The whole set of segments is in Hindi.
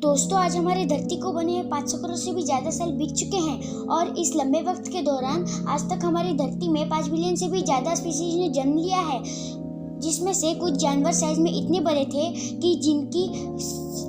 दोस्तों, आज हमारी धरती को बने 500 करोड़ से भी ज़्यादा साल बीत चुके हैं और इस लंबे वक्त के दौरान आज तक हमारी धरती में 5 बिलियन से भी ज़्यादा स्पीशीज ने जन्म लिया है, जिसमें से कुछ जानवर साइज में इतने बड़े थे कि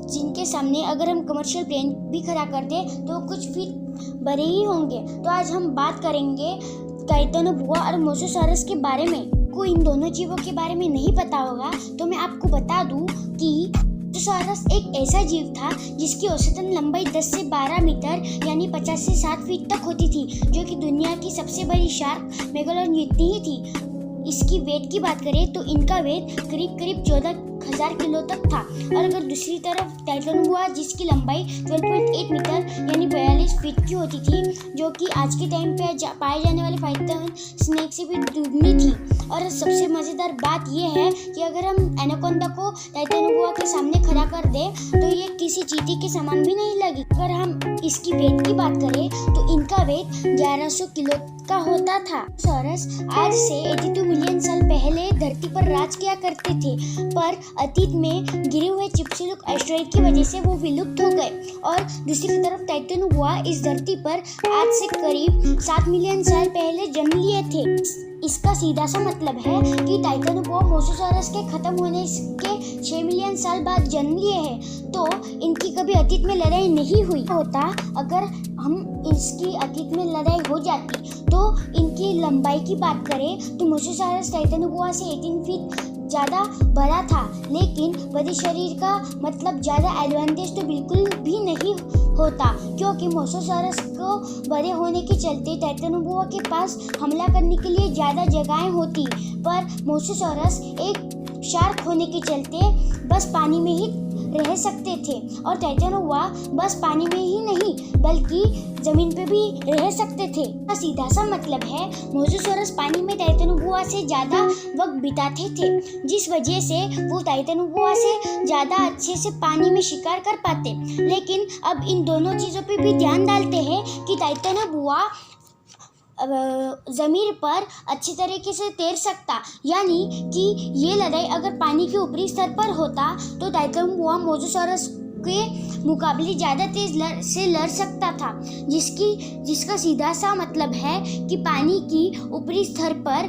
जिनके सामने अगर हम कमर्शियल प्लेन भी खड़ा कर दें तो कुछ फीट बड़े ही होंगे। तो आज हम बात करेंगे टाइटेनोबुआ और मोसोसॉरस के बारे में। को इन दोनों जीवों के बारे में नहीं पता होगा तो मैं आपको बता दूं कि मोसोसॉरस एक ऐसा जीव था जिसकी औसतन लंबाई 10 से 12 मीटर यानी 50 से 60 फीट तक होती थी, जो कि दुनिया की सबसे बड़ी शार्क मेगालोडॉन जितनी ही थी। इसकी वेट की बात करें तो इनका वेट करीब 14,000 किलो तक था। और अगर दूसरी तरफ टाइटेनोबुआ, जिसकी लंबाई 12.8 मीटर यानी 42 फीट की होती थी, जो कि आज के टाइम पे पाए जाने वाले फाइटर स्नेक से भी दुगनी थी। और सबसे मज़ेदार बात यह है कि अगर हम एनाकोंडा को टाइटेनोबुआ के सामने खड़ा कर दें तो ये किसी चींटी के समान भी नहीं लगी। अगर हम इसकी वेट की बात करें तो इनका वेट 1100 किलो का होता था। सॉरस आज से 82 मिलियन साल पहले धरती पर राज किया करते थे, पर अतीत में गिरे हुए चिपचिलुक एस्टेरॉयड की वजह से वो विलुप्त हो गए। और दूसरी तरफ टाइटेनोबुआ इस धरती पर आज से करीब 7 मिलियन साल पहले जन्म लिए थे। इसका सीधा सा मतलब है कि टाइटेनोबुआ मोसोसॉरस के खत्म होने के 6 मिलियन साल बाद जन्म लिए हैं, तो इनकी कभी अतीत में लड़ाई नहीं हुई होता। अगर हम इसकी अतीत में लड़ाई हो जाती तो इनकी लंबाई की बात करें तो मोसोसॉरस टाइटेनोबुआ से 18 फीट ज़्यादा बड़ा था, लेकिन बड़े शरीर का मतलब ज़्यादा एडवांटेज तो बिल्कुल भी नहीं होता, क्योंकि मोसोसॉरस को बड़े होने के चलते टाइटेनोबुआ के पास हमला करने के लिए ज़्यादा जगहें होती, पर मोसोसॉरस एक शार्क होने के चलते बस पानी में ही रह सकते थे। और टाइटेनोबुआ बस पानी में ही नहीं बल्कि जमीन पे भी रह सकते थे। सीधा सा मतलब है मोसोसॉरस पानी में टाइटेनोबुआ से ज़्यादा वक्त बिताते थे, जिस वजह से वो टाइटेनोबुआ से ज़्यादा अच्छे से पानी में शिकार कर पाते। लेकिन अब इन दोनों चीज़ों पे भी ध्यान डालते हैं कि टाइटेनोबुआ ज़मीन पर अच्छी तरीके से तैर सकता, यानी कि ये लड़ाई अगर पानी के ऊपरी स्तर पर होता तो टाइटेनोबुआ मोसोसॉरस के मुकाबले ज़्यादा तेज से लड़ सकता था, जिसका सीधा सा मतलब है कि पानी की ऊपरी स्तर पर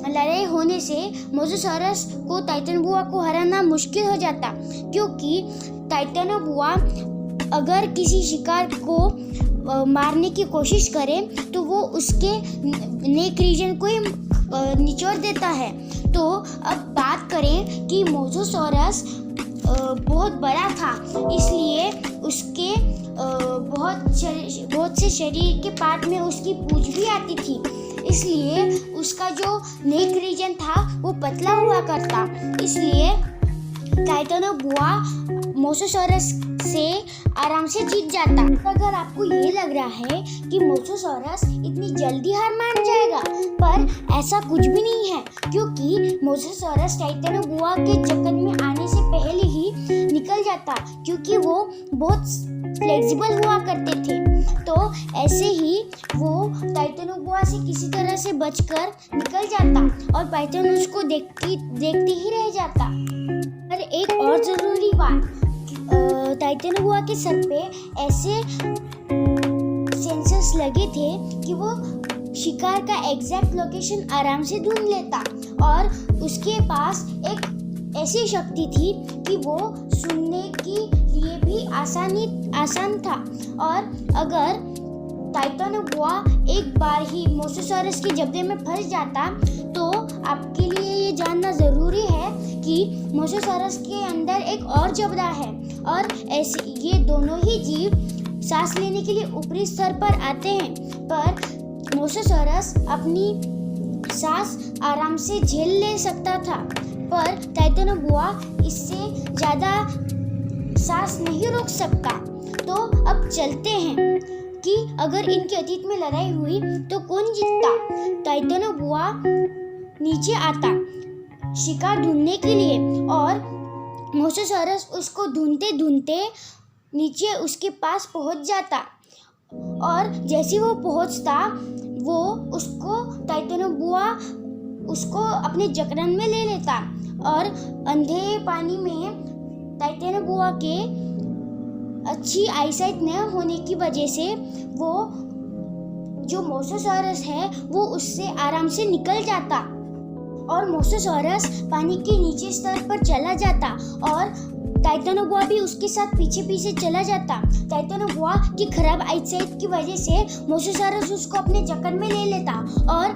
लड़ाई होने से मोसोसॉरस को टाइटेनोबुआ को हराना मुश्किल हो जाता, क्योंकि टाइटेनोबुआ अगर किसी शिकार को मारने की कोशिश करे तो वो उसके नेक रीजन को ही निचोड़ देता है। तो अब बात करें कि मोसोसॉरस बहुत बड़ा था, इसलिए उसके बहुत से शरीर के पार्ट में उसकी पूंछ भी आती थी, इसलिए उसका जो नेक रीजन था वो पतला हुआ करता। इसलिए टाइटेनोबुआ मोसोसॉरस से आराम से जीत जाता। अगर आपको ये लग रहा है कि मोसोसॉरस इतनी जल्दी हार मान जाएगा, पर ऐसा कुछ भी नहीं है, क्योंकि मोसोसॉरस टाइटेनोबुआ के चक्कर में आने से पहले ही निकल जाता, क्योंकि वो बहुत फ्लेक्सिबल हुआ करते थे। तो ऐसे ही वो टाइटेनोबुआ से किसी तरह से बचकर निकल जाता और टाइटेन उसको देखते ही रह जाता। और एक और ज़रूरी बात, टाइटेनोबुआ के सर पे ऐसे सेंसर्स लगे थे कि वो शिकार का एग्जैक्ट लोकेशन आराम से ढूंढ लेता, और उसके पास एक ऐसी शक्ति थी कि वो सुनने के लिए भी आसान था। और अगर टाइटेनोबुआ एक बार ही मोसोसॉरस के जबड़े में फंस जाता तो आपके लिए ये जानना ज़रूरी है कि मोसोसॉरस के अंदर एक और जबड़ा है, और ऐसे ये दोनों ही जीव सांस लेने के लिए ऊपरी स्तर पर आते हैं, पर मोसोसॉरस अपनी सांस आराम से झेल ले सकता था, पर टाइटेनोबुआ इससे ज़्यादा सांस नहीं रोक सकता। तो अब चलते हैं कि अगर इनके अतीत में लड़ाई हुई तो कौन जीतता। टाइटेनोबुआ नीचे आता शिकार ढूंढने के लिए, और मोसोसॉरस उसको ढूंढते नीचे उसके पास पहुंच जाता, और जैसे वो पहुंचता वो टाइटेनोबुआ उसको अपने जकड़न में ले लेता, और अंधे पानी में टाइटेनोबुआ के अच्छी आईसाइट न होने की वजह से वो जो मोसोसॉरस है वो उससे आराम से निकल जाता और मोसोसॉरस पानी के नीचे स्तर पर चला जाता और टाइटेनोबोआ भी उसके साथ पीछे पीछे चला जाता। टाइटेनोबोआ की खराब आईसाइट की वजह से मोसोसॉरस उसको अपने जकड़ में ले लेता और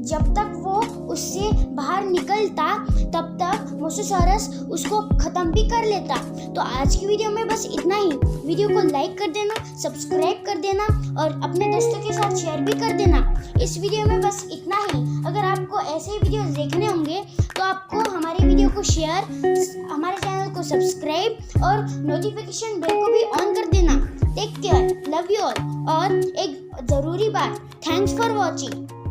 जब तक वो उससे बाहर निकलता तब तक मोसोसॉरस उसको खत्म भी कर लेता। तो आज की वीडियो में बस इतना ही। वीडियो को लाइक कर देना, सब्सक्राइब कर देना और अपने दोस्तों के साथ शेयर भी कर देना। इस वीडियो में बस इतना ही। अगर आपको ऐसे ही वीडियो देखने होंगे तो आपको हमारे वीडियो को शेयर, हमारे चैनल को सब्सक्राइब और नोटिफिकेशन बेल को भी ऑन कर देना। Take care, love you all. और एक ज़रूरी बात, थैंक्स फॉर वॉचिंग।